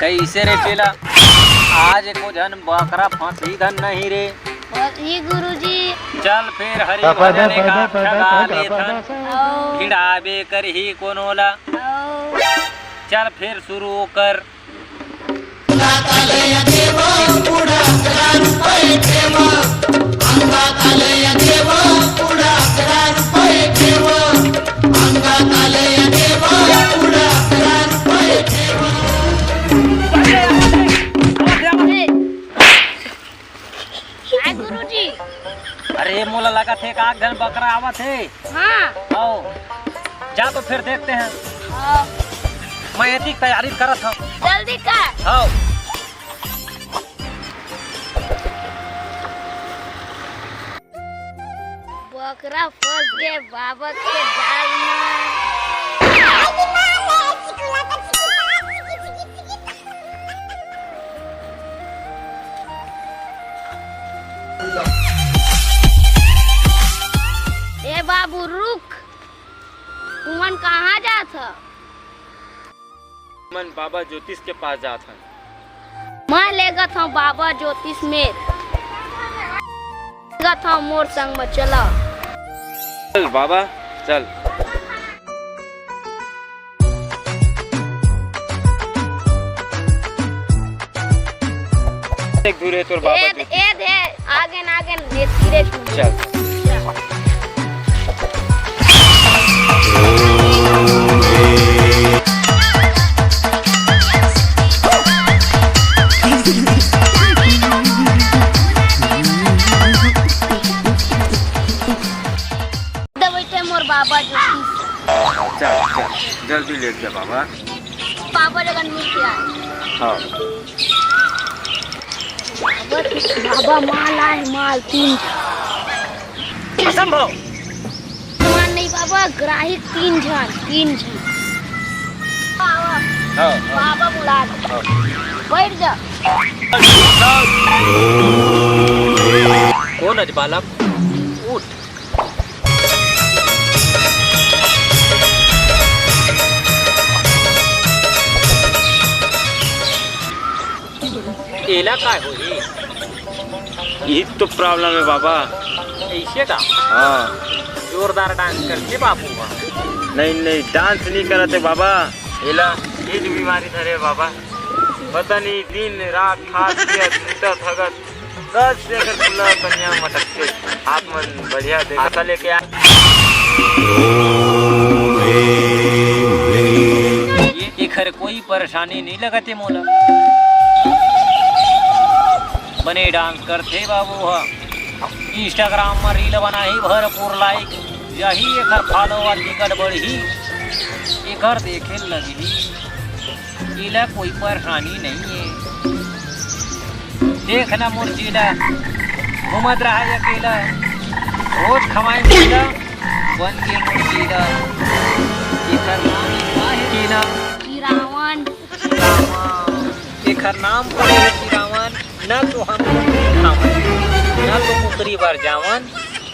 कैसे रे चेला आज एको जन बकरा फंसी धन नहीं रे ही गुरुजी। चल फिर हरि भजन का ठगा लेथन खिड़ाबे कर ही कोनोला। चल फिर शुरू कर। गुरुजी अरे मोला लगा थे का घन बकरा आवा थे। हाँ आओ जा तो फिर देखते हैं। हाँ। मैं ऐसी तैयारी करत हूँ। जल्दी कर। आओ बकरा फंस गए बाबा के जाल में। ए बाबू रुक, तुमन कहाँ जात ह? मन बाबा ज्योतिष के पास जात हन। मैं लेगत हूँ बाबा ज्योतिष में। लेगत हूँ मोर संग में चला। चल बाबा चल। एक दूर है तोर बाबा एद है आगे न आगे धीरे चल। बैठे मोर बाबा ज्योतिष। चल चल जल्दी लेट जा बाबा। बाबा जगन मिल के आए। हाँ बाबा माल आए माल 3 असंभव। सामान नहीं बाबा ग्राहक 3 जन। हाँ बाबा बुला दे। बैठ जा। कौन अज बालक उठ। एला काय हो ये तो प्रॉब्लम है बाबा। ऐसे का? हाँ जोरदार डांस करते बाबू। नहीं डांस नहीं करते बाबा। एला ये जो बीमारी धरे बाबा पता नहीं दिन रात खास पिया थगत 10 एकड़ खुला कन्या मटकते हाथ मन बढ़िया देखा लेके आ। ये खर कोई परेशानी नहीं लगते मोला। बने डांस करते बाबू। हा इंस्टाग्राम में रील बनाही भरपूर लाइक यही एकर फॉलोवर टिकट बढ़ी एकर देखे लगी। इला कोई परेशानी नहीं है। देखना मुर्चीला घूमत रहा है अकेला रोज खवाए मिला बन के मुर्चीला। एकर नाम है ना चिरावन। एकर नाम पड़े है चिरावन। न तो हम खावन न तो मुकरी बार जावन।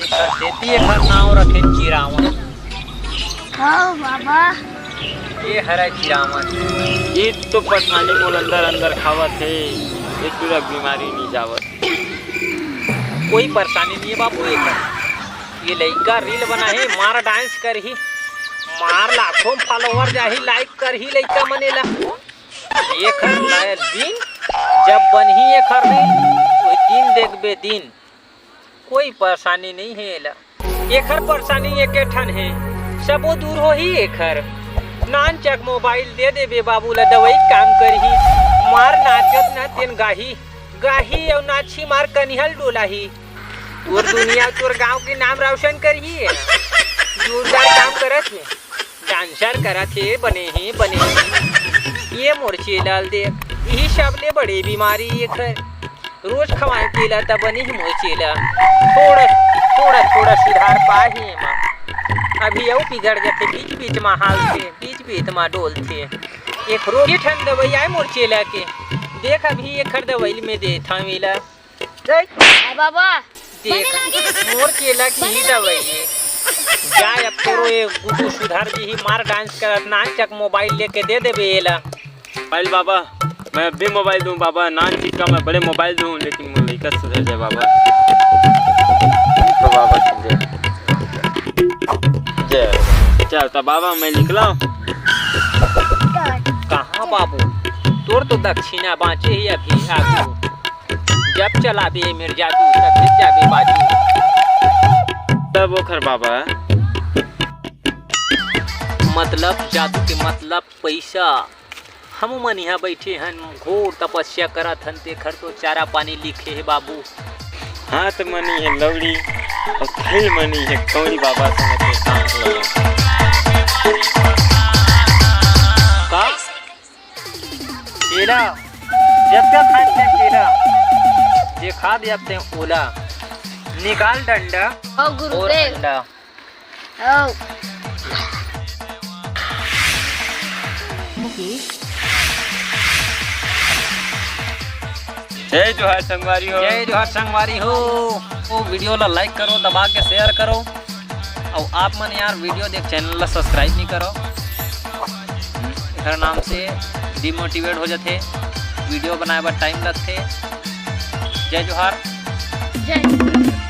एकर खेती एकर नाम रखे चिरावन। हाँ बाबा ये हरा चिरावन। ये तो परेशानी को अंदर खावत है। ये पूरा बीमारी नहीं जावत। कोई परेशानी नहीं है बाबू। ये लड़का रील बना है मार डांस कर ही मार लाखों फॉलोवर जाही लाइक कर ही लड़का मनेला। एक दिन जब बन ही एक दिन देखबे दिन कोई परेशानी नहीं है। एला एकर परेशानी एक ठन है सबो दूर हो ही। एकर नान चक मोबाइल दे देबे बाबू ला दवाई काम करही मार नाचत ना तेन गाही और नाची मार कनिहल डोलाही। तोर दुनिया तोर गांव के नाम रोशन करही। जोरदार काम करत है डांसर करत है बने ही। ये मोर्चे लाल देख यही सबले बड़े बीमारी एकर रोज खवाए पीला तब बने ही मोचेला। थोड़ा सुधार पाही माँ अभी यू बिगड़ जाते बीच में हाल थे बीच में डोल थे। एक रोग ठंड दवाई आए मोर्चेला के देख अभी एक दवाई में दे था मिला बाबा देख मोर्चेला की ही दवाई है। जाए अब तोरो ये गुड्डू सुधार जी ही मार डांस करत नाचक मोबाइल लेके दे देबे एला। पाइल बाबा मैं भी मोबाइल दूँ बाबा, नान चीज का मैं बड़े मोबाइल दूँ, लेकिन वो लड़का सुधर जाए बाबा। तो बाबा जय चल तो बाबा मैं निकला। कहाँ बाबू, तोर तो दक्षिणा बाँचे ही अभी आगू, जब चला बे मेरे जादू तब गिर जाबे बाजू। तब ओखर बाबा मतलब जादू के मतलब पैसा। हम मन यहाँ बैठे हन घोर तपस्या करत हन, ते घर तो चारा पानी लिखे है बाबू। हाथ मनी है लवड़ी और खेल मनी है कौड़ी बाबा समझ का केला जब तक खाते हैं केला ये खा दे अपने ओला, निकाल डंडा ओ और गुरुदेव। अंडा। ओ जय जोहार संगवारी हो, जय जोहार संगवारी हो। वो वीडियो ला लाइक करो, दबा के शेयर करो, और आप मन यार वीडियो देख चैनल ला सब्सक्राइब नहीं करो, एकर नाम से डिमोटिवेट हो जाते, वीडियो बनाए बर टाइम लगते। जय जोहार। जय